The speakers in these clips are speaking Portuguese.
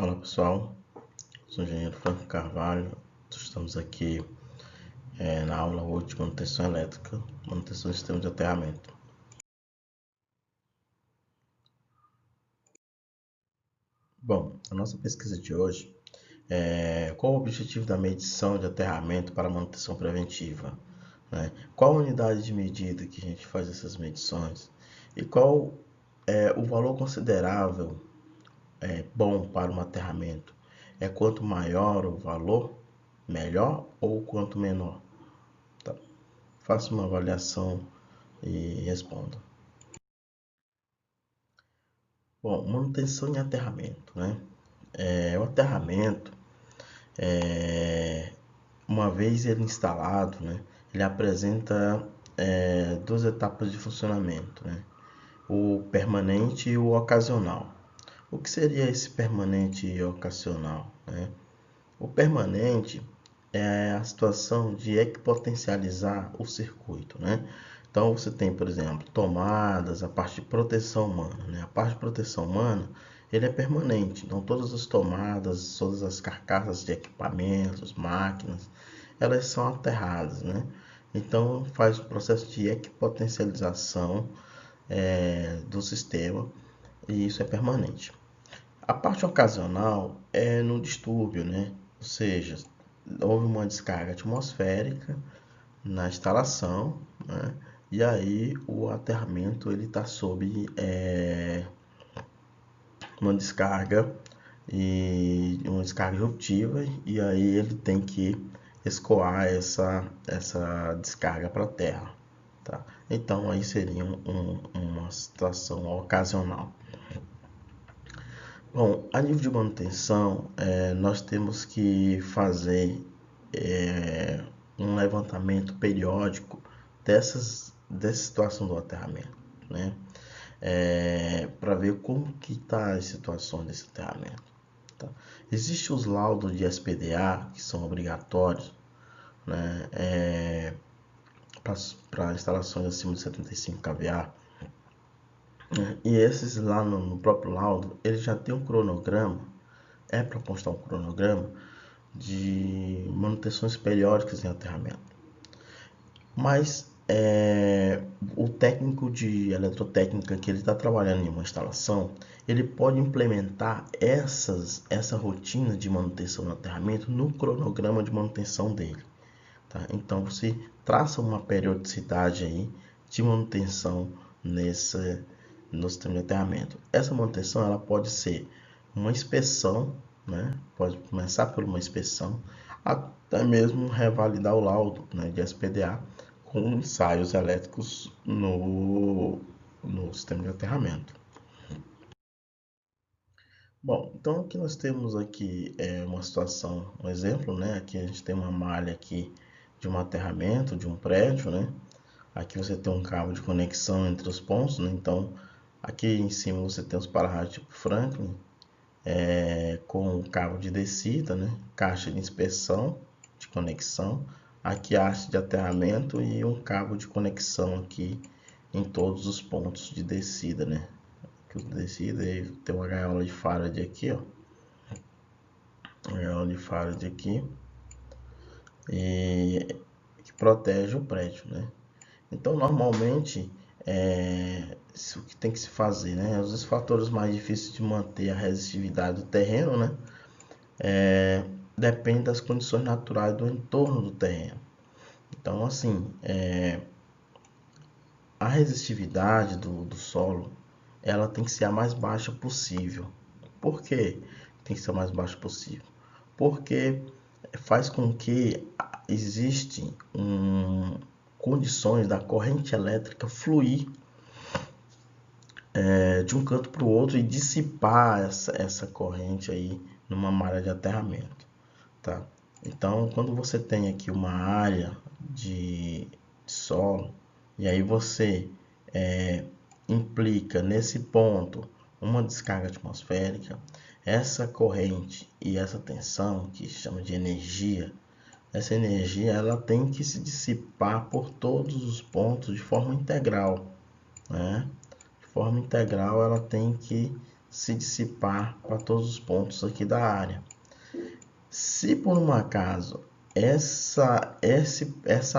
Olá pessoal, sou o engenheiro Franco Carvalho. Estamos aqui na aula 8 de manutenção elétrica, manutenção do sistema de aterramento. Bom, a nossa pesquisa de hoje é qual o objetivo da medição de aterramento para manutenção preventiva, né? Qual a unidade de medida que a gente faz essas medições e qual é o valor considerável bom para um aterramento? É quanto maior o valor, melhor, ou quanto menor? Tá. Faça uma avaliação e responda. Bom, manutenção e aterramento, né? O aterramento, uma vez ele instalado, né, ele apresenta duas etapas de funcionamento, né? O permanente e o ocasional. O que seria esse permanente e ocasional, né? O permanente é a situação de equipotencializar o circuito, né? Então você tem, por exemplo, tomadas, a parte de proteção humana, né? A parte de proteção humana, ele é permanente. Então todas as tomadas, todas as carcaças de equipamentos, máquinas, elas são aterradas, né? Então faz o processo de equipotencialização do sistema e isso é permanente. A parte ocasional é no distúrbio, né? Ou seja, houve uma descarga atmosférica na instalação, né? E aí o aterramento ele está sob uma descarga e uma descarga eruptiva, e aí ele tem que escoar essa descarga para a terra, tá? Então aí seria uma situação ocasional. Bom, a nível de manutenção, nós temos que fazer um levantamento periódico dessa situação do aterramento, né? Para ver como que está a situação desse aterramento. Tá? Existem os laudos de SPDA, que são obrigatórios, né? Para instalações acima de 75 kVA. E esses lá no próprio laudo, ele já tem um cronograma, para constar um cronograma de manutenções periódicas em aterramento. Mas o técnico de eletrotécnica que ele está trabalhando em uma instalação, ele pode implementar essa rotina de manutenção no aterramento no cronograma de manutenção dele. Tá? Então você traça uma periodicidade aí de manutenção no sistema de aterramento. Essa manutenção ela pode ser uma inspeção, né? Pode começar por uma inspeção, até mesmo revalidar o laudo, né, de SPDA com ensaios elétricos no sistema de aterramento. Bom, então aqui nós temos aqui uma situação, um exemplo, né? Aqui a gente tem uma malha aqui de um aterramento de um prédio, né? Aqui você tem um cabo de conexão entre os pontos, né? Então aqui em cima você tem os para-raios tipo Franklin, com o cabo de descida, né? Caixa de inspeção de conexão, aqui a haste de aterramento e um cabo de conexão aqui em todos os pontos de descida, né? Aqui de descida e tem uma gaiola de Faraday aqui, ó. Gaiola de Faraday aqui e que protege o prédio, né? Então normalmente o que tem que se fazer, né? Os fatores mais difíceis de manter a resistividade do terreno, né? Depende das condições naturais do entorno do terreno. Então, assim, a resistividade do solo, ela tem que ser a mais baixa possível. Por que tem que ser a mais baixa possível? Porque faz com que existem condições da corrente elétrica fluir de um canto para o outro e dissipar essa corrente aí numa malha de aterramento, tá? Então, quando você tem aqui uma área de solo e aí você implica nesse ponto uma descarga atmosférica, essa corrente e essa tensão, que se chama de energia, essa energia ela tem que se dissipar por todos os pontos de forma integral, né? De forma integral ela tem que se dissipar para todos os pontos aqui da área. Se por um acaso essa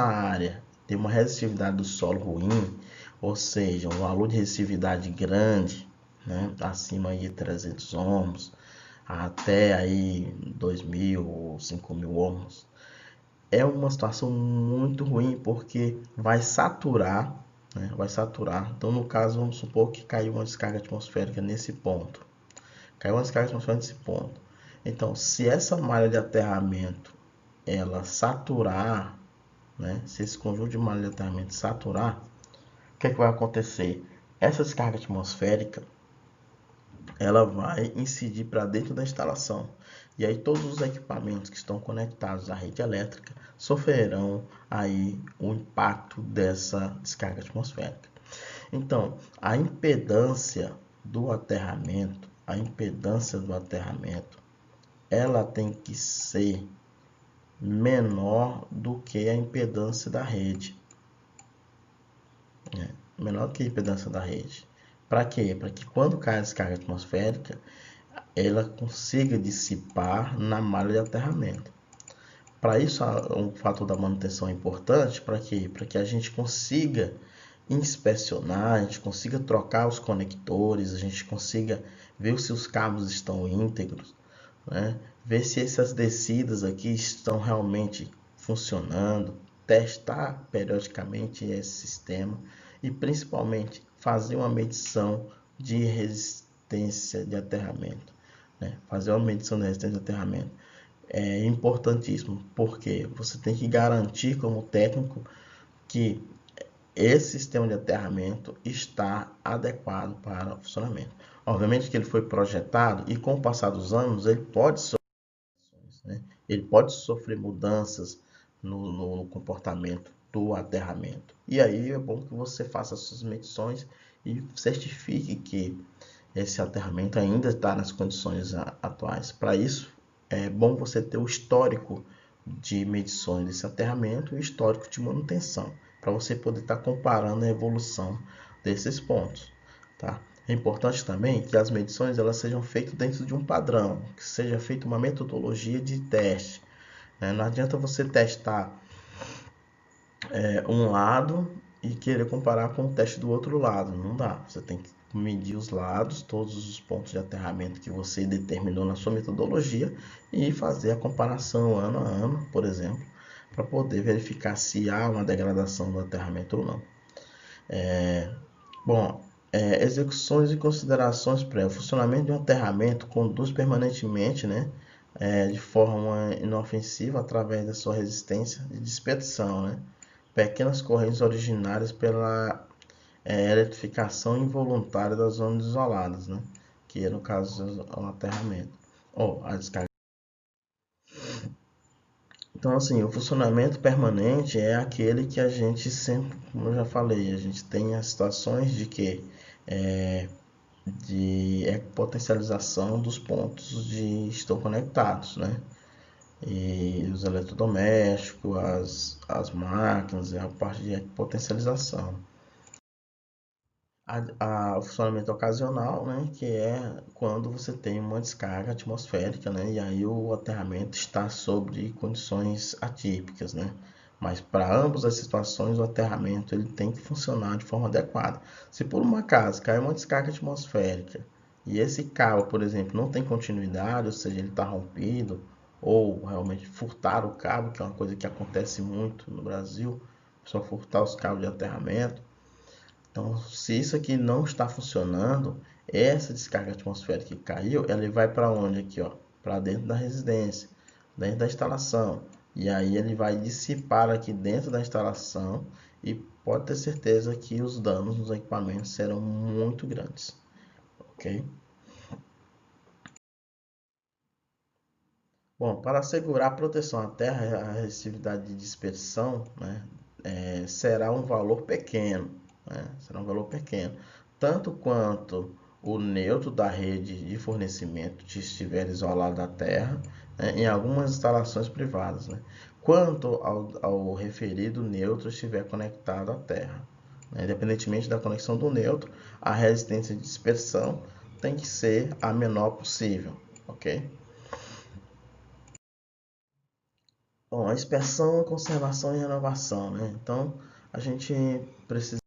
área tem uma resistividade do solo ruim, ou seja, um valor de resistividade grande, né, acima de 300 ohms, até aí 2.000 ou 5.000 ohms, é uma situação muito ruim, porque vai saturar, né, vai saturar. Então, no caso, vamos supor que caiu uma descarga atmosférica nesse ponto. Caiu uma descarga atmosférica nesse ponto. Então, se essa malha de aterramento ela saturar, né, se esse conjunto de malha de aterramento saturar, o que é que vai acontecer? Essa descarga atmosférica ela vai incidir para dentro da instalação. E aí todos os equipamentos que estão conectados à rede elétrica sofrerão aí o impacto dessa descarga atmosférica. Então, a impedância do aterramento, ela tem que ser menor do que a impedância da rede. Menor do que a impedância da rede. Para quê? Para que quando cai a descarga atmosférica, ela consiga dissipar na malha de aterramento. Para isso, o fator da manutenção é importante. Para quê? Para que a gente consiga inspecionar, a gente consiga trocar os conectores, a gente consiga ver se os cabos estão íntegros, né? Ver se essas descidas aqui estão realmente funcionando, testar periodicamente esse sistema e principalmente fazer uma medição de resistência de aterramento, né? Fazer uma medição de resistência de aterramento é importantíssimo, porque você tem que garantir como técnico que esse sistema de aterramento está adequado para o funcionamento. Obviamente que ele foi projetado e com o passar dos anos ele pode sofrer mudanças no comportamento do aterramento. E aí é bom que você faça suas medições e certifique que esse aterramento ainda está nas condições atuais. Para isso, é bom você ter o histórico de medições desse aterramento e o histórico de manutenção, para você poder estar comparando a evolução desses pontos. Tá? É importante também que as medições elas sejam feitas dentro de um padrão, que seja feita uma metodologia de teste. Não adianta você testar um lado e querer comparar com o teste do outro lado. Não dá. Você tem que medir os lados, todos os pontos de aterramento que você determinou na sua metodologia e fazer a comparação ano a ano, por exemplo, para poder verificar se há uma degradação do aterramento ou não. Execuções e considerações prévias. O funcionamento de um aterramento conduz permanentemente, né, de forma inofensiva através da sua resistência de dispersão, né? Pequenas correntes originárias pela eletrificação involuntária das zonas isoladas, né? Que é no caso o aterramento ou a descarga. Então, assim, o funcionamento permanente é aquele que a gente sempre, como eu já falei, a gente tem as situações de que de potencialização dos pontos de estão conectados, né? E os eletrodomésticos, as máquinas, a parte de potencialização. O funcionamento ocasional, né, que é quando você tem uma descarga atmosférica, né, e aí o aterramento está sobre condições atípicas, né. Mas para ambas as situações o aterramento ele tem que funcionar de forma adequada. Se por um acaso cai uma descarga atmosférica e esse cabo, por exemplo, não tem continuidade, ou seja, ele está rompido, ou realmente furtar o cabo, que é uma coisa que acontece muito no Brasil, só furtar os cabos de aterramento. Então, se isso aqui não está funcionando, essa descarga atmosférica que caiu, ela vai para onde aqui, ó? Para dentro da residência, dentro da instalação. E aí ele vai dissipar aqui dentro da instalação e pode ter certeza que os danos nos equipamentos serão muito grandes, ok? Bom, para assegurar a proteção à terra, a resistividade de dispersão, né, será um valor pequeno, né, será um valor pequeno, tanto quanto o neutro da rede de fornecimento estiver isolado da terra, né, em algumas instalações privadas, né, quanto ao referido neutro estiver conectado à terra. Independentemente da conexão do neutro, a resistência de dispersão tem que ser a menor possível, ok? Bom, a inspeção, conservação e renovação, né? Então, a gente precisa...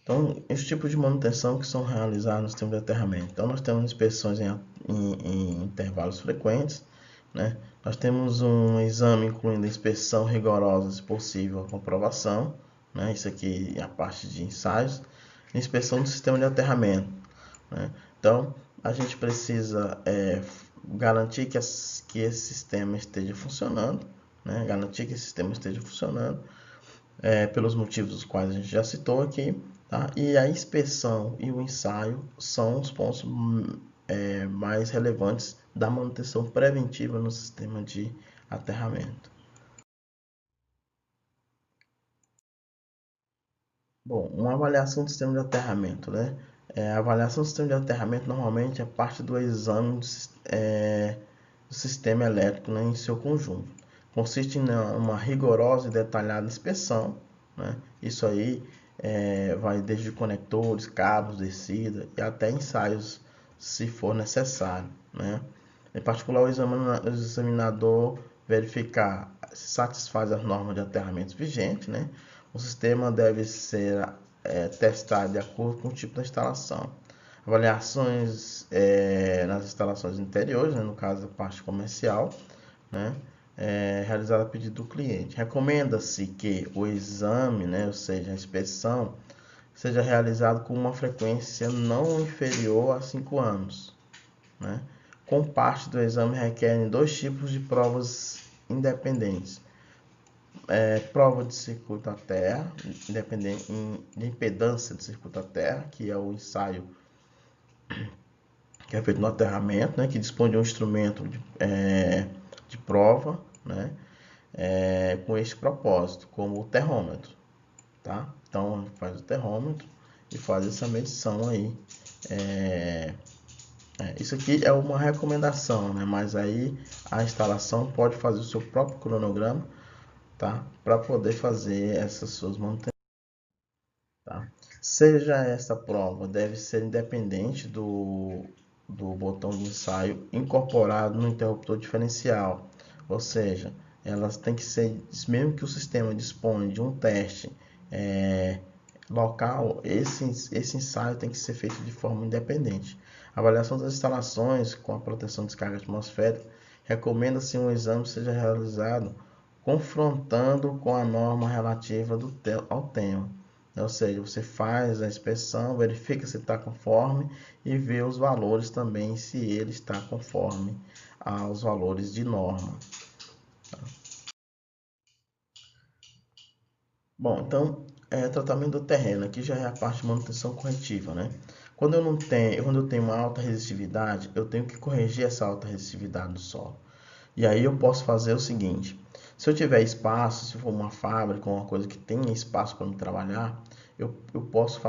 Então, esse tipo de manutenção que são realizados no sistema de aterramento. Então, nós temos inspeções em intervalos frequentes, né? Nós temos um exame incluindo a inspeção rigorosa, se possível, a comprovação, né? Isso aqui é a parte de ensaios. Inspeção do sistema de aterramento, né? Então, a gente precisa garantir que esse sistema esteja funcionando, né? Garantir que esse sistema esteja funcionando, pelos motivos dos quais a gente já citou aqui, tá? E a inspeção e o ensaio são os pontos mais relevantes da manutenção preventiva no sistema de aterramento. Bom, uma avaliação do sistema de aterramento, né? A avaliação do sistema de aterramento normalmente é parte do exame do sistema elétrico, né, em seu conjunto. Consiste em uma rigorosa e detalhada inspeção, né? Isso aí vai desde conectores, cabos, descida e até ensaios, se for necessário, né? Em particular, o examinador verificar se satisfaz as normas de aterramento vigentes, né? O sistema deve ser testado de acordo com o tipo da instalação. Avaliações nas instalações interiores, né, no caso da parte comercial, né, realizada a pedido do cliente. Recomenda-se que o exame, né, ou seja, a inspeção, seja realizado com uma frequência não inferior a 5 anos. Né? Com parte do exame requerem 2 tipos de provas independentes. Prova de circuito à terra, independente de impedância de circuito à terra, que é o ensaio que é feito no aterramento, né, que dispõe de um instrumento de prova, né, com este propósito, como o termômetro. Tá? Então, faz o termômetro e faz essa medição aí. Isso aqui é uma recomendação, né, mas aí a instalação pode fazer o seu próprio cronograma, tá? Para poder fazer essas suas manutenções. Tá? Seja essa prova, deve ser independente do botão de ensaio incorporado no interruptor diferencial, ou seja, elas têm que ser, mesmo que o sistema disponha de um teste local, esse ensaio tem que ser feito de forma independente. A avaliação das instalações com a proteção de descarga atmosférica, recomenda-se um exame seja realizado confrontando com a norma relativa ao tema. Ou seja, você faz a inspeção, verifica se está conforme e vê os valores também, se ele está conforme aos valores de norma. Bom, então, tratamento do terreno, aqui já é a parte de manutenção corretiva, né? Quando eu tenho uma alta resistividade, eu tenho que corrigir essa alta resistividade do solo. E aí eu posso fazer o seguinte: se eu tiver espaço, se for uma fábrica ou uma coisa que tenha espaço para me trabalhar, eu posso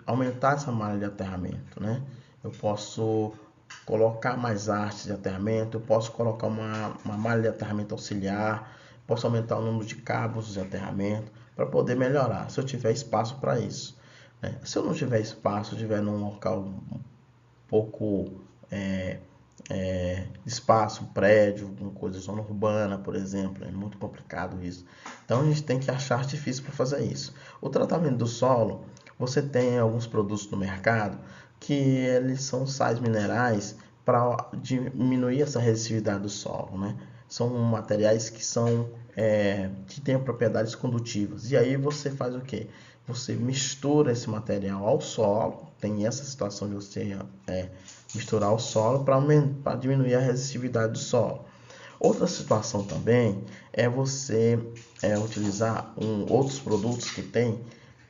aumentar essa malha de aterramento, né? Eu posso colocar mais hastes de aterramento, eu posso colocar uma malha de aterramento auxiliar, posso aumentar o número de cabos de aterramento para poder melhorar, se eu tiver espaço para isso, né? Se eu não tiver espaço, estiver num local um pouco espaço, prédio, alguma coisa, zona urbana, por exemplo, é muito complicado isso. Então a gente tem que achar artifício para fazer isso. O tratamento do solo, você tem alguns produtos no mercado que eles são sais minerais para diminuir essa resistividade do solo, né? São materiais que têm propriedades condutivas. E aí você faz o quê? Você mistura esse material ao solo, tem essa situação de você misturar o solo para diminuir a resistividade do solo. Outra situação também é você utilizar outros produtos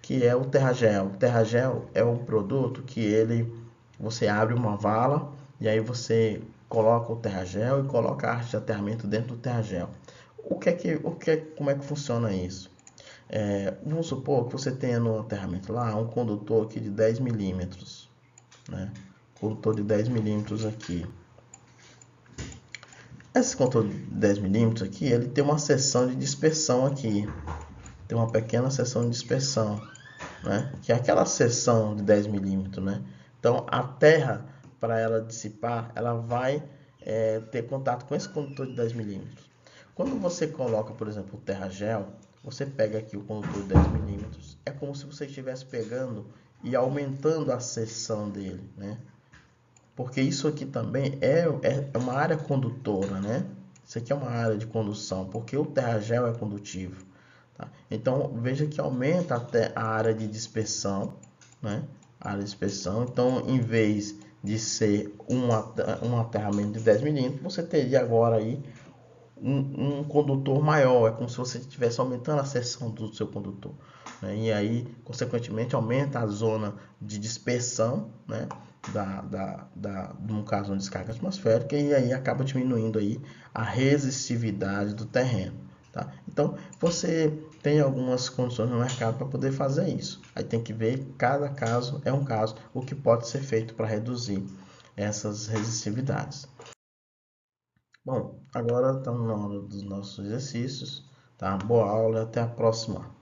que é o Terragel. O Terragel é um produto que você abre uma vala e aí você coloca o Terragel e coloca a arte de aterramento dentro do Terragel. Como é que funciona isso? Vamos supor que você tenha no aterramento lá um condutor aqui de 10 milímetros, né? Condutor de 10 milímetros aqui. Esse condutor de 10 milímetros aqui, ele tem uma seção de dispersão aqui. Tem uma pequena seção de dispersão. né? Que é aquela seção de 10 milímetros, né? Então, a terra, para ela dissipar, ela vai ter contato com esse condutor de 10 milímetros. Quando você coloca, por exemplo, o terra gel, você pega aqui o condutor de 10 milímetros, é como se você estivesse pegando e aumentando a seção dele, né? Porque isso aqui também é uma área condutora, né? Isso aqui é uma área de condução, porque o terra gel é condutivo. Tá? Então, veja que aumenta até a área de dispersão, né? A área de dispersão. Então, em vez de ser um aterramento de 10 milímetros, você teria agora aí um condutor maior. É como se você estivesse aumentando a seção do seu condutor, né? E aí, consequentemente, aumenta a zona de dispersão, né? No caso, uma descarga atmosférica, e aí acaba diminuindo aí a resistividade do terreno. Tá? Então, você tem algumas condições no mercado para poder fazer isso. Aí tem que ver, cada caso é um caso, o que pode ser feito para reduzir essas resistividades. Bom, agora estamos na hora dos nossos exercícios. Tá? Boa aula, até a próxima.